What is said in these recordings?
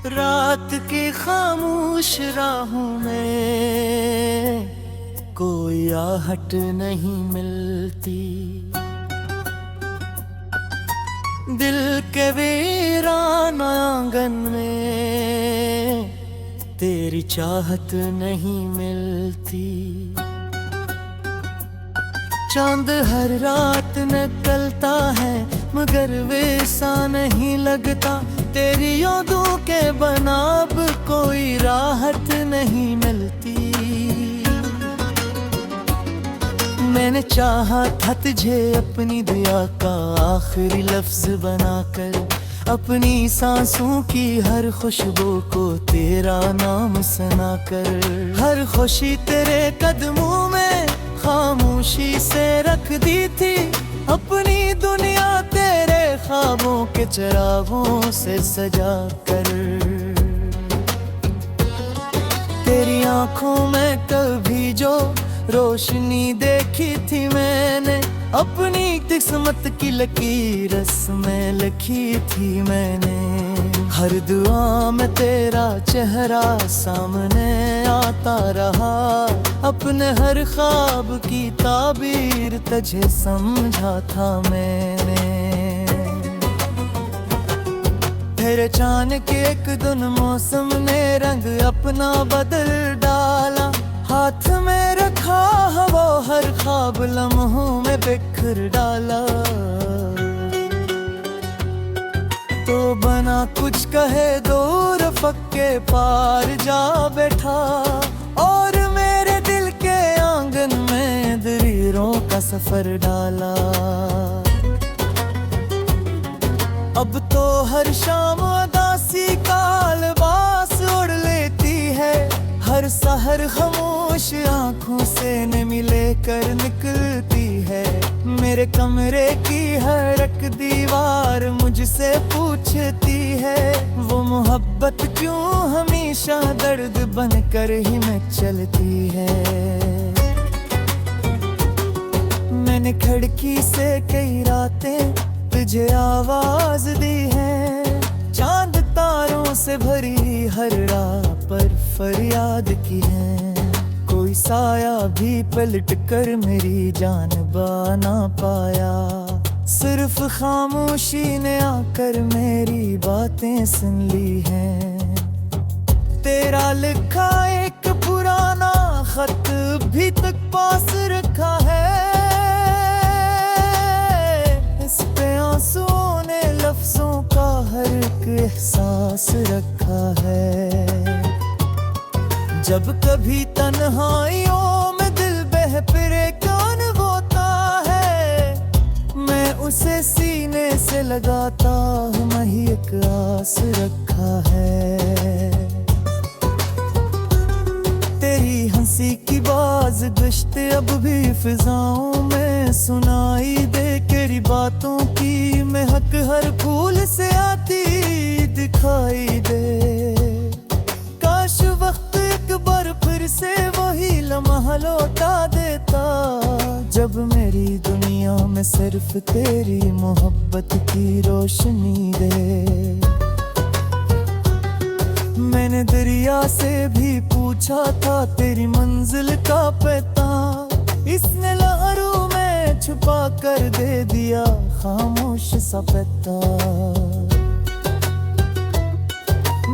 रात की खामोश राहों में कोई आहट नहीं मिलती। दिल के वीरान आंगन में तेरी चाहत नहीं मिलती। चांद हर रात निकलता है मगर वैसा नहीं लगता। तेरी यादों के बना अब कोई राहत नहीं मिलती। मैंने चाहा था तुझे अपनी दुआ का आखिरी लफ्ज बनाकर, अपनी सांसों की हर खुशबू को तेरा नाम सुनाकर। हर खुशी तेरे कदमों में खामोशी से रख दी थी। अपनी दुनिया तेरे ख्वाबों के चिरागों से सजा कर। तेरी आंखों में कभी जो रोशनी देखी थी मैंने, अपनी किस्मत की लकीर में लिखी थी मैंने। हर दुआ में तेरा चेहरा सामने आता रहा। अपने हर ख्वाब की ताबीर तुझे समझा था मैंने। फिर अचानक एक दिन मौसम ने रंग अपना बदल डाला। हाथ में रखा वो हर ख्वाब लम्हों में बिखर डाला। तो बना कुछ कहे दूर फक्के पार जा बैठा, और मेरे दिल के आंगन में दरीरों का सफर डाला। अब तो हर शाम उदासी का लिबास ओढ़ लेती है। हर सहर खामोश आंखों से नमी लेकर निकलती है। मेरे कमरे की हर एक दीवार मुझसे पूछती है, वो मोहब्बत क्यों हमेशा दर्द बनकर ही में चलती है। मैंने खिड़की से कई रातें तुझे आवाज दी है। चांद तारों से भरी हर राह पर फरियाद की है। कोई साया भी पलट कर मेरी जान बना पाया। सिर्फ खामोशी ने आकर मेरी बातें सुन ली हैं। तेरा लिखा एक पुराना खत भी तक पास रखा है। इस पे आंसुओं ने लफ्जों का हर एक एहसास रखा है। जब कभी तन्हाइयों में दिल बह परेशान होता है, मैं उसे सीने से लगाता हूँ, मैं ही एक आस रखा है। तेरी हंसी की बाज गश्त अब भी फिजाओं में सुनाई दे। तेरी बातों की महक हर फूल से आती दिखाई दे। काश वक्त एक बार फिर से वही लम्हा लौटा देता, जब मेरी दुनिया में सिर्फ तेरी मोहब्बत की रोशनी दे। मैंने दरिया से भी पूछा था तेरी मंजिल का पता, इसने लहरों में छुपा कर दे दिया खामोश सा पता।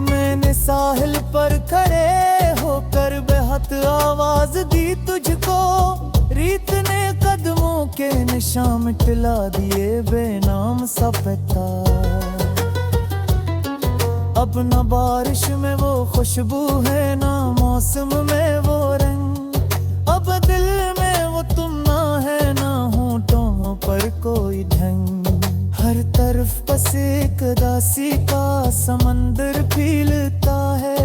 मैंने साहिल पर खड़े होकर बेहद आवाज दी तुझको, रीत ने कदमों के निशान मिटला दिए बेनाम सा पता। अब न बारिश में वो खुशबू है, ना मौसम में वो रंग। अब दिल में वो तुम ना है, ना होठों पर कोई ढंग। हर तरफ बस एक उदासी का समंदर फीलता है।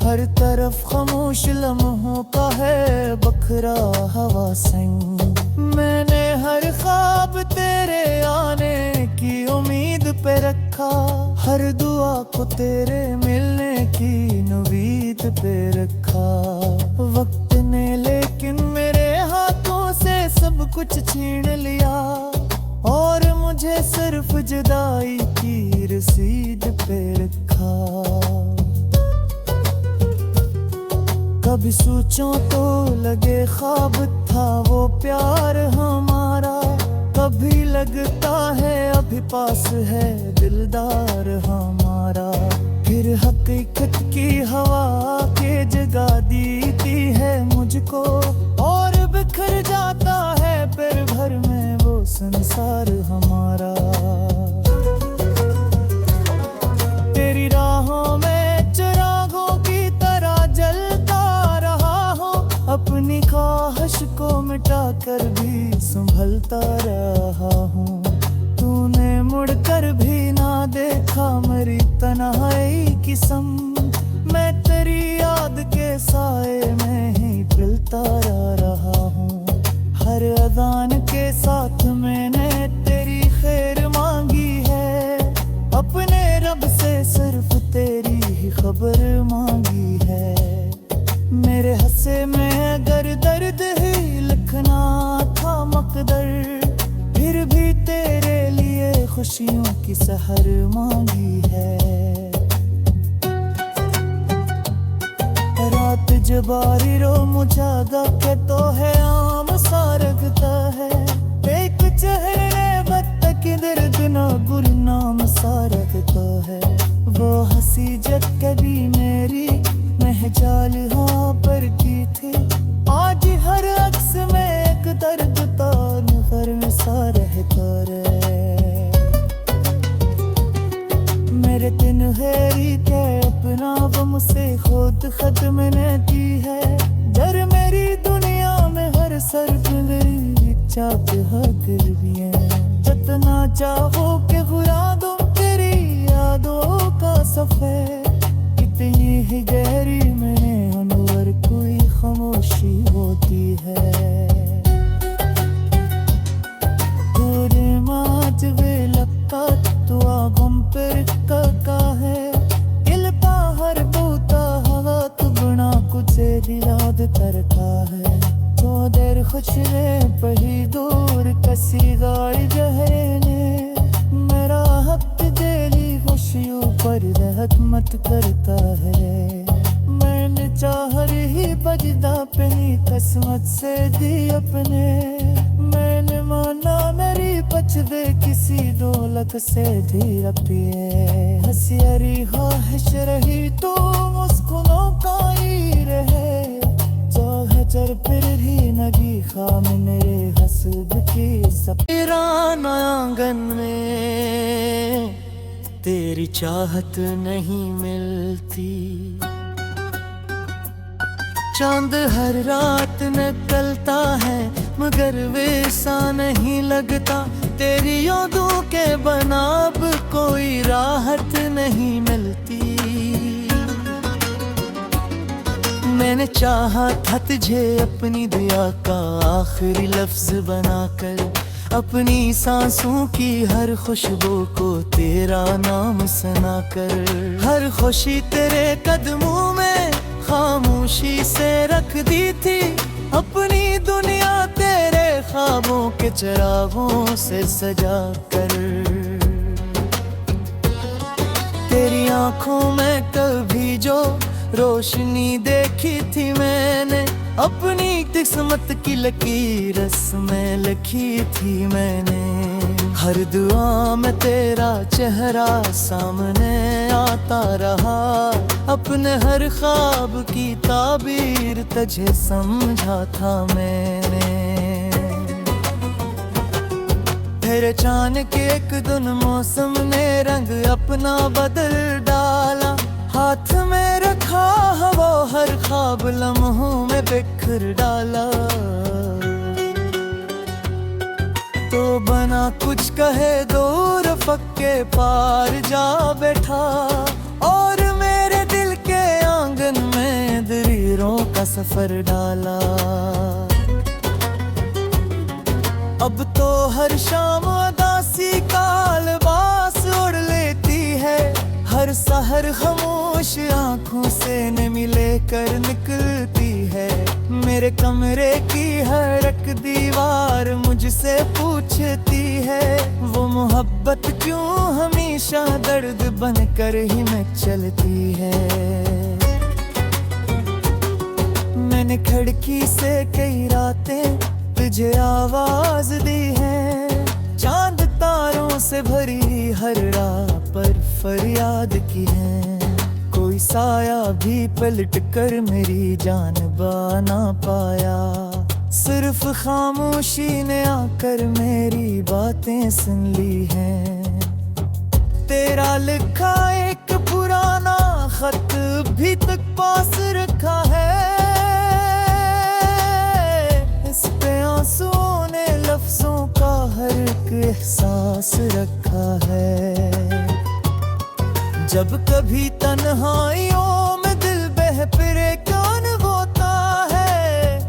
हर तरफ खामोश लम्हों का है बखरा हवा संग। मैंने हर ख्वाब तेरे आने की उम्मीद पे रखा, हर दुआ को तेरे मिलने की उम्मीद पे रखा। वक्त ने लेकिन मेरे हाथों से सब कुछ छीन लिया, और मुझे सिर्फ जुदाई की रसीद पे रखा। कभी सोचो तो लगे ख्वाब था वो प्यार हमारा, कभी लगता है अभी पास है दिलदार हमारा। फिर हकीकत की हवा के जगा देती है मुझको, और बिखर जाता है फिर भर में वो संसार हमारा। तेरी राहों में चिरागों की तरह जलता रहा हूँ, अपनी ख्वाहिश को मिटा कर भी संभलता रहा हूँ। तूने मुड़कर भी ना देखा मेरी तन्हाई की सम, मैं तेरी याद के साए में ही पिलता रहा हूँ। हर अजान के साथ मैंने तेरी खैर मांगी है, अपने रब से सिर्फ तेरी ही खबर मांगी है। मेरे हंसे में अगर दर्द ही लिखना था मकदर, फिर भी तेरे लिए खुशियों की सहर मांगी है। रात जबारी रो मुझागा के तो है आम सा रखता है, एक चेहरे बत्त की दर्द ना गुरनाम सा रखता है। वो हंसी जब कभी मेरी महजाल हाँ पर की थी, आज हर अक्स में एक दर्द तान घर में सा रहता रे। मेरे दिन हेरी के अपना वो मुझसे खुद खत्म ने दी है, डर मेरी दुनिया में हर सर्फ मेरी इच्छा पे हाजिर भी है। जितना चाहो के घुरा दो तेरी यादों का सफर, इतनी ही गहरी में अनवर कोई खामोशी होती है। तेरे माज वे लक्का तू आगम पर का है, इल पाहर बूता हवा तू बना कुछ दिलाद तरका है। तो देर खुश रे पही दूर कसी गाड़ी जहरे ने, मेरा हक देली खुशियों पर रहमत करता है। मैंने चाह रही बजदा पहनी किस्मत से दी अपने, मैंने माना मेरी पचदे किसी दौलत से धी रपिए। हंसियारी ख्वाहिश रही तो मुस्कुनों का ही रहे, चाहे चर फिर ही नगी खाम मेरे हसब की सब। तेराना आंगन में तेरी चाहत नहीं मिलती, चांद हर रात निकलता है मगर वैसा नहीं लगता। तेरी यादों के बना अब कोई राहत नहीं मिलती। मैंने चाहा था तुझे अपनी दुआ का आखिरी लफ्ज बनाकर, अपनी सांसों की हर खुशबू को तेरा नाम सुनाकर। हर खुशी तेरे कदमों में खामोशी से रख दी थी, अपनी दुनिया तेरे ख्वाबों के चिरागों से सजा कर। तेरी आंखों में कभी जो रोशनी देखी थी मैंने, अपनी किस्मत की लकीर में लिखी थी मैंने। हर दुआ में तेरा चेहरा सामने आता रहा, अपने हर ख्वाब की ताबीर तुझे समझा था मैंने। फिर अचानक एक दिन मौसम ने रंग अपना बदल डाला, हाथ में रखा वो हर ख्वाब लम्हों में बिखर डाला। तो बना कुछ कहे दूर फक्के पार जा बैठा, और मेरे दिल के आंगन में दरीरों का सफर डाला। अब तो हर शाम उदासी का लिबास ओढ़ लेती है, हर सहर खामोश आंखों से नमी लेकर निकलती है। मेरे कमरे की हर एक दीवार मुझसे पूछती है, वो मोहब्बत क्यों हमेशा दर्द बनकर ही में चलती है। खिड़की से कई रातें तुझे आवाज दी है, चांद तारों से भरी हर राह पर फरियाद की है। कोई साया भी पलट कर मेरी जान बना पाया, सिर्फ खामोशी ने आकर मेरी बातें सुन ली हैं। तेरा लिखा एक पुराना खत भी तक पास रखा है, इस पे आंसुओं ने लफ्जों का हर एक एहसास रखा है। जब कभी तन्हाइयों में दिल बह परेशान होता है,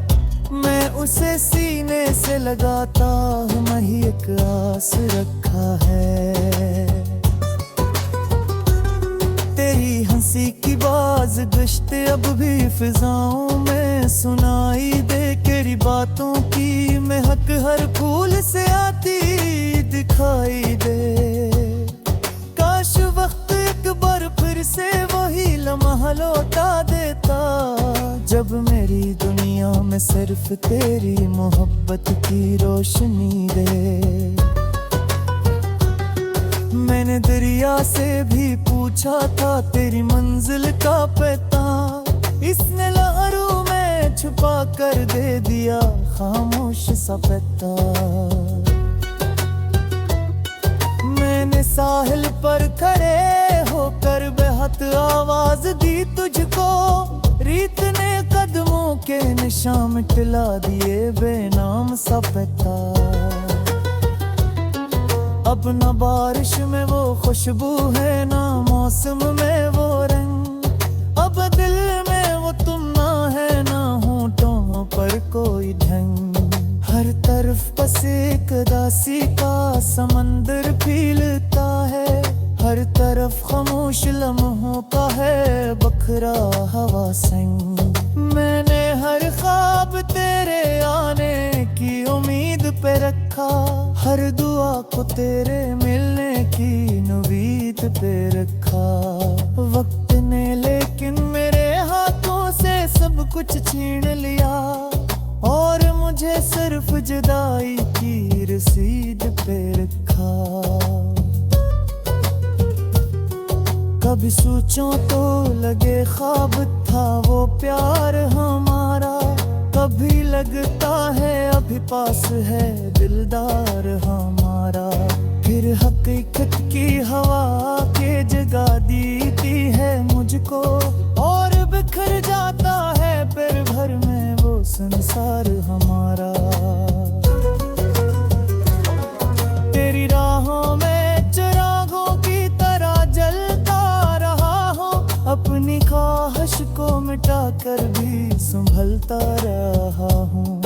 मैं उसे सीने से लगाता हूँ, मैं ही एक आस रखा है। तेरी हंसी की बाज गश्त अब भी फिजाओं में सुनाई दे, तेरी बातों की महक हर फूल से आती दिखाई दे। काश वक्त एक बार फिर से वही लम्हा लौटा देता, जब मेरी दुनिया में सिर्फ तेरी मोहब्बत की रोशनी दे। मैंने दरिया से भी पूछा था तेरी मंजिल का पता, इसने लहरों में छुपा कर दे दिया खामोश सा पता। मैंने साहिल पर खड़े होकर बेहद आवाज दी तुझको, रीत ने कदमों के निशान मिटला दिए बेनाम सा पता। अब न बारिश में वो खुशबू है, ना मौसम में वो रंग, अब दिल में वो तुम ना है, ना होठों पर कोई ढंग। हर तरफ बस एक दासी का समंदर फीलता है, हर तरफ खामोश लम्हों का है बखरा हवा संग। मैंने हर ख्वाब तेरे आने की उम्मीद पे रखा, हर दुआ को तेरे मिलने की उम्मीद पे रखा। वक्त ने लेकिन मेरे हाथों से सब कुछ छीन लिया, और मुझे सिर्फ जुदाई की रसीद पे रखा। कभी सोचो तो लगे ख्वाब था वो प्यार हमारा, कभी लगता है अभी पास है दिलदार हमारा। फिर हकीकत की हवा के जगा देती है मुझको, और बिखर जाता है फिर भर में वो संसार हमारा। तेरी राहों में चिरागों की तरह जलता रहा हूँ, अपनी ख्वाहिश को मिटा कर भी संभलता रहा हूँ।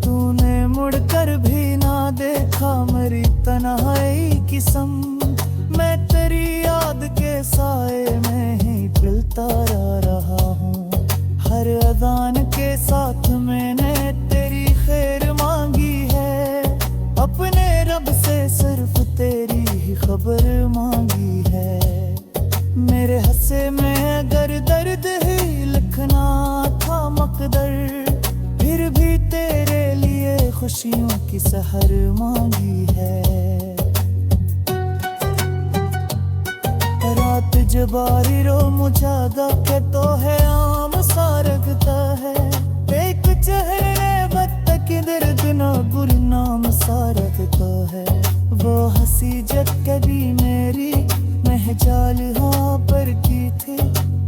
तूने मुड़कर भी ना देखा मेरी तन्हाई की सम, मैं तेरी याद के साए में ही पिलता रहा हूँ। हर अजान के साथ मैंने तेरी खैर मांगी है, अपने रब से सिर्फ तेरी ही खबर मांगी है। मेरे हंसे में अगर दर्द ही लिखना था मकदर, फिर भी तेरे लिए खुशियों की सहर मांगी है। रात जबारी रो मुझागा के तो है आम सा रखता है, एक चेहरे बत्त की दर्द ना गुरनाम सा रखता है। वो हंसी जब कभी मेरी महजाल हाँ पर की थी,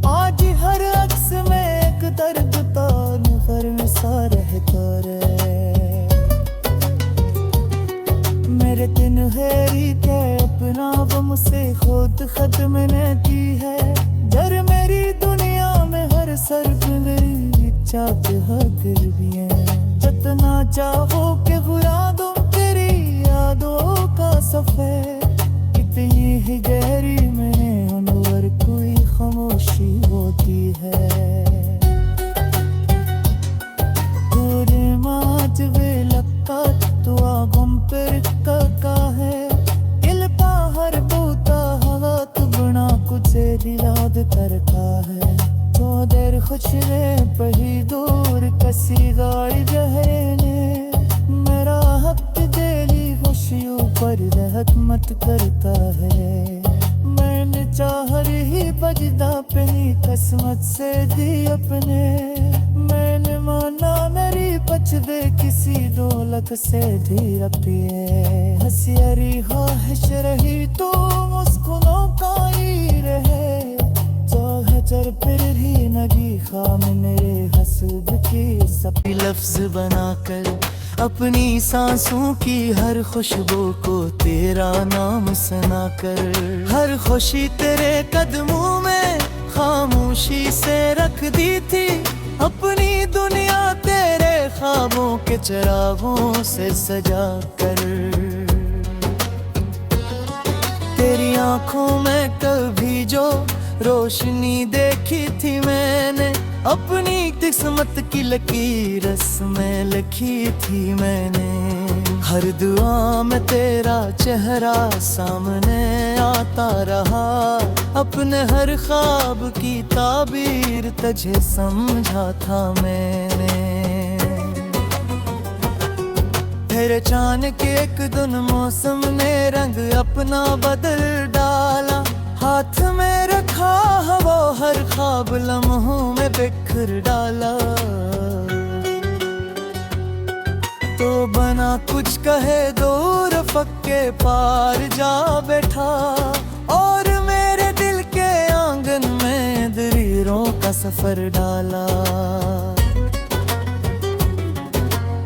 आज हर अक्स में एक दर्द तान घर सा रहता रे। मेरे दिन हेरी के अपना वो मुझसे खुद खत्म ने की है, जर मेरी दुनिया में हर सर्फ मेरी इच्छा के हर भी है। जितना चाहो के घुरा दो तेरी यादों का सफर, इतनी ही गहरी में अनवर कोई खामोशी होती है। तेरे माज वे लक्का तू आगम पर का है, इल पाहर बूता हवा तू बना कुछ दिलाद करता है। तो देर खुश रे पही दूर कसी पर रहमत करता है। मैंने चाह रही बजदा अपनी किस्मत से दी अपने, मैंने माना मेरी बचदे किसी दौलत से धी रपिए। हसियरी ख्वाहिश रही तो मुस्कुनों का ही रहे, चाहे चर फिर ही नगी खाम मेरे हसद की सभी लफ्ज बनाकर अपनी सांसों की हर खुशबू को तेरा नाम सुनाकर, हर खुशी तेरे कदमों में खामोशी से रख दी थी, अपनी दुनिया तेरे ख्वाबों के चिरागों से सजा कर। तेरी आंखों में कभी जो रोशनी देखी थी मैंने, अपनी किस्मत की लकीर में लिखी थी मैंने। हर दुआ में तेरा चेहरा सामने आता रहा, अपने हर ख्वाब की ताबीर तुझे समझा था मैंने। फिर अचानक एक दिन मौसम ने रंग अपना बदल डाला, हाथ में रखा वो हर ख्वाब लम्हों में बिखर डाला। तो बना कुछ कहे दूर फक्के पार जा बैठा, और मेरे दिल के आंगन में दरीरों का सफर डाला।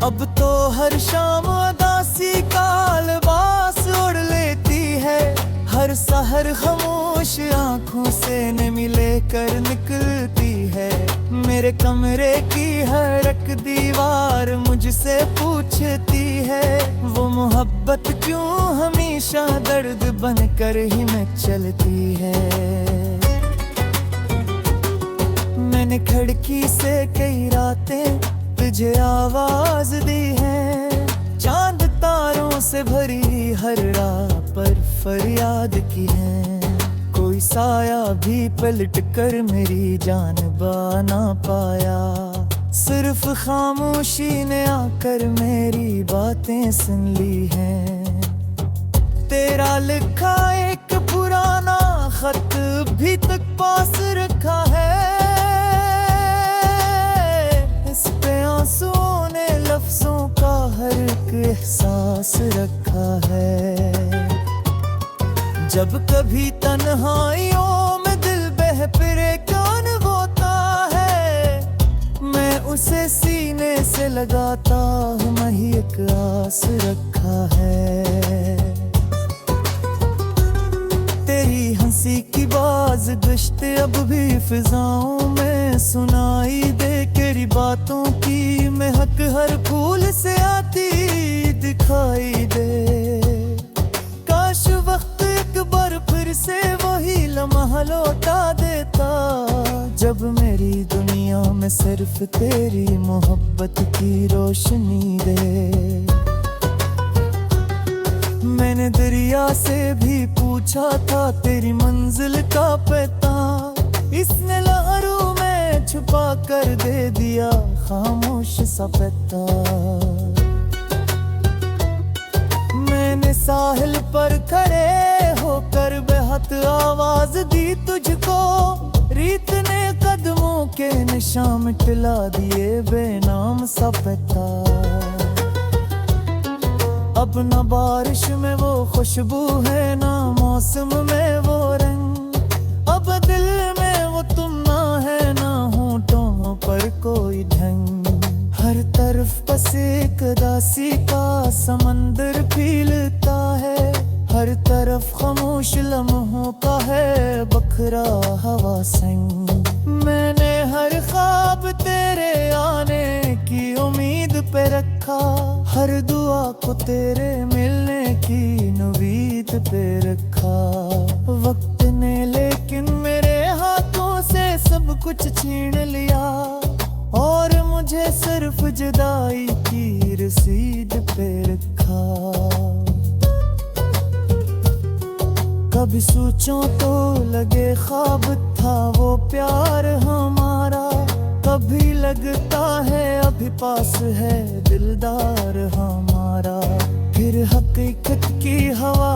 अब तो हर शाम उदासी का लिबास ओढ़ लेती है, हर सहर खामोश आंखों से नमी लेकर निकलती है। मेरे कमरे की हर एक दीवार मुझसे पूछती है, वो मोहब्बत क्यों हमेशा दर्द बनकर ही में चलती है। मैंने खिड़की से कई रातें तुझे आवाज दी है, चांद तारों से भरी हर राह पर फरियाद की है। कोई साया भी पलट कर मेरी जान बना पाया, सिर्फ खामोशी ने आकर मेरी बातें सुन ली हैं। तेरा लिखा एक पुराना खत भी तक पास रखा है, इस पे आंसुओं ने लफ्जों का हर एक एहसास रखा है। जब कभी तन्हाइयों में दिल बह परेशान होता है, मैं उसे सीने से लगाता हूँ, मैं ही एक आस रखा है। तेरी हंसी की बाज गश्त अब भी फिजाओं में सुनाई दे, तेरी बातों की महक हर फूल से आती दिखाई दे। काश वक्त एक बार फिर से वही लम्हा लौटा देता, जब मेरी दुनिया में सिर्फ तेरी मोहब्बत की रोशनी दे। मैंने दरिया से भी पूछा था तेरी मंजिल का पता, इसने लहरों में छुपा कर दे दिया खामोश सा पता। मैंने साहिल पर खड़े होकर बेहद आवाज दी तुझको, रीत ने कदमों के निशान मिटला दिए बेनाम सा पता। अब न बारिश में वो खुशबू है, ना मौसम में वो रंग, अब दिल में वो तुम ना है, ना होठों पर कोई ढंग। हर तरफ बस एक उदासी का समंदर फीलता है, हर तरफ खामोश लम्हों का है बखरा हवा संग। मैंने हर ख्वाब तेरे आने की उम्मीद पे रखा, हर दुआ को तेरे मिलने की उम्मीद पे रखा। वक्त ने लेकिन मेरे हाथों से सब कुछ छीन लिया, और मुझे सिर्फ जुदाई की रसीद पे रखा। कभी सोचो तो लगे ख्वाब था वो प्यार हमारा, कभी लगता है अभी पास है दिलदार हमारा। फिर हकीकत की हवा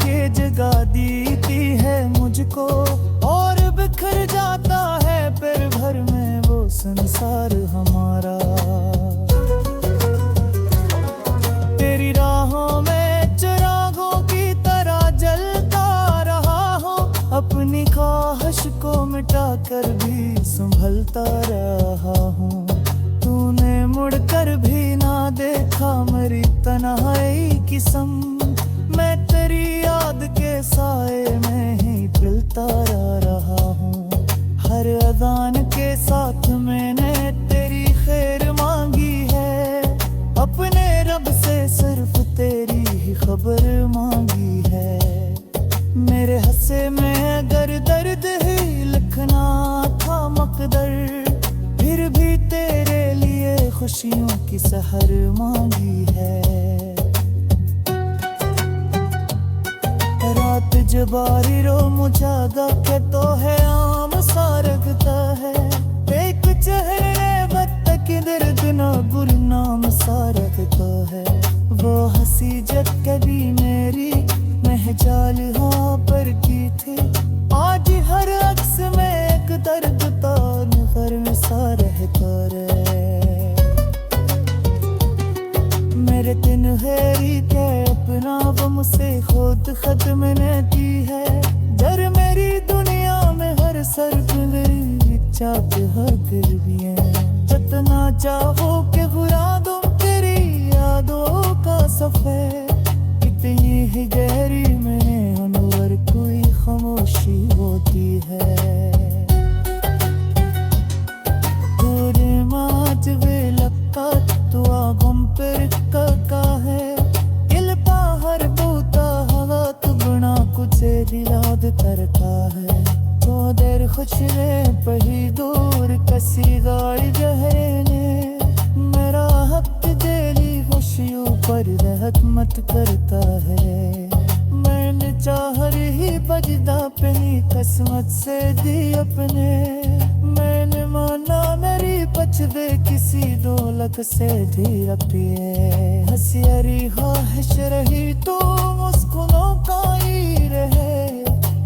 के जगा देती है मुझको, और बिखर जाता है फिर भर में वो संसार हमारा। तेरी राहों में चिरागों की तरह जलता रहा हूँ, अपनी ख्वाहिश को मिटा कर भी संभलता रहा हूँ। तूने मुड़कर भी ना देखा मेरी तन्हाई की सम, मैं तेरी याद के साए में ही पिलता रहा हूँ। हर अजान के साथ मैंने तेरी खैर मांगी है, अपने रब से सिर्फ तेरी ही खबर मांगी है। मेरे हंसे में अगर दर्द ही लिखना था मकदर, फिर भी तेरे लिए खुशियों की सहर मांगी है। रात जबारी रो मुझागा के तो है आम सा रखता है, एक चेहरे बत्तक दर्द ना गुरनाम सा रखता है। वो हंसी जब कभी मेरी महजाल हाँ पर की थी, आज हर अक्स में एक दर्द तान घर सा रहता रे। मेरे दिन हेरी के अपना वो मुझसे खुद खत्म ने दी है, जर मेरी दुनिया में हर सर्फ मेरी चाहत हर दिल भी है। जितना चाहो कि घुरा दो तेरी यादों का सफर, इतनी ही गहरी में अनवर कोई खामोशी होती है। पूरे माज वे लक्का तुआ गम पर का है, इल पाहर बूता हवा तु बना कुछ दिलाद करता है। तो देर खुश रे पही दूर कसी गाड़ी जहने, मेरा हक देली खुशियों पर रहमत करता है। मैंने चाह रही बजदा पहनी किस्मत से दी अपने, मैंने माना मेरी पछदे किसी दौलत से धीर पिए। हंसियारी ख्वाहिश रही तो मुस्कुनों का ही रहे,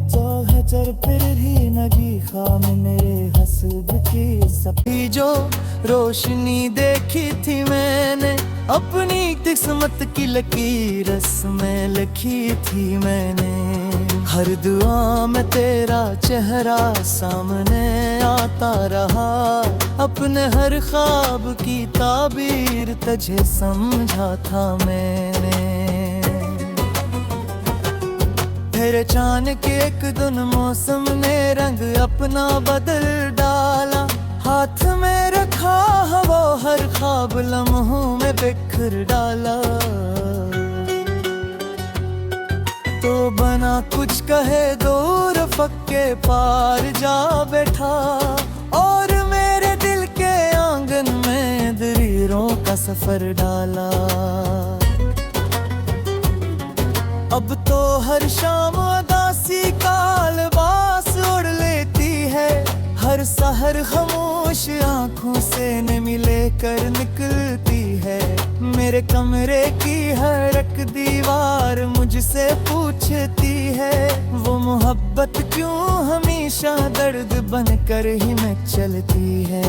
चाहे चर फिर ही नगी खाम मेरे हसब की सपी। जो रोशनी देखी थी मैंने अपनी किस्मत की लकीर में लिखी थी मैंने, हर दुआ में तेरा चेहरा सामने आता रहा। अपने हर ख्वाब की ताबीर तुझे समझा था मैंने। फिर अचानक एक दिन मौसम ने रंग अपना बदल डाला, हाथ में रखा वो हर ख्वाब लम्हों में बिखर डाला। तो बना कुछ कहे दूर फक्के पार जा बैठा, और मेरे दिल के आंगन में दरीरों का सफर डाला। अब तो हर शाम उदासी का लिबास ओढ़ लेती है, हर सहर खामोश आंखों से न मिले कर निकलती है। मेरे कमरे की हर एक दीवार मुझसे पूछती है, वो मोहब्बत क्यों हमेशा दर्द बनकर ही में चलती है।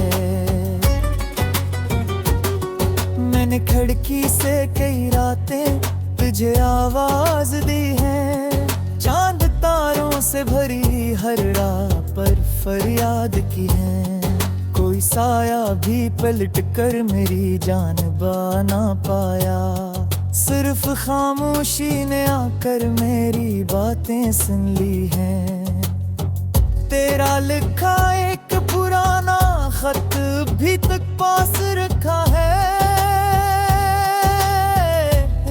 मैंने खिड़की से कई रातें तुझे आवाज दी है, चांद तारों से भरी हर राह पर फरियाद की है। कोई साया भी पलट कर मेरी जान बना पाया, सिर्फ खामोशी ने आकर मेरी बातें सुन ली हैं। तेरा लिखा एक पुराना खत भी तक पास रखा है,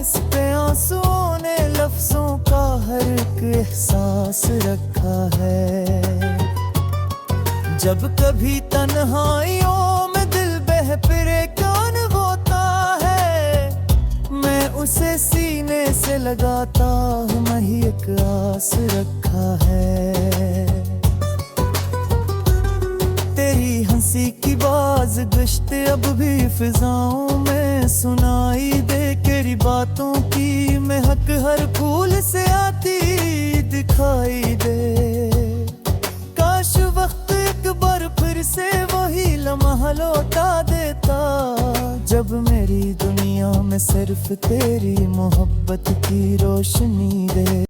इस पे आंसुओं ने लफ्जों का हर एक एहसास रखा है। जब कभी तन्हाइयों में दिल बह परेशान होता है, मैं उसे सीने से लगाता हूँ, मैं ही एक आस रखा है। तेरी हंसी की बाज गश्त अब भी फिजाओं में सुनाई दे, तेरी तेरी बातों की महक हर फूल से आती दिखाई दे। काश वक्त एक बार फिर से वही लम्हा लौटा देता, जब मेरी दुनिया में सिर्फ तेरी मोहब्बत की रोशनी दे।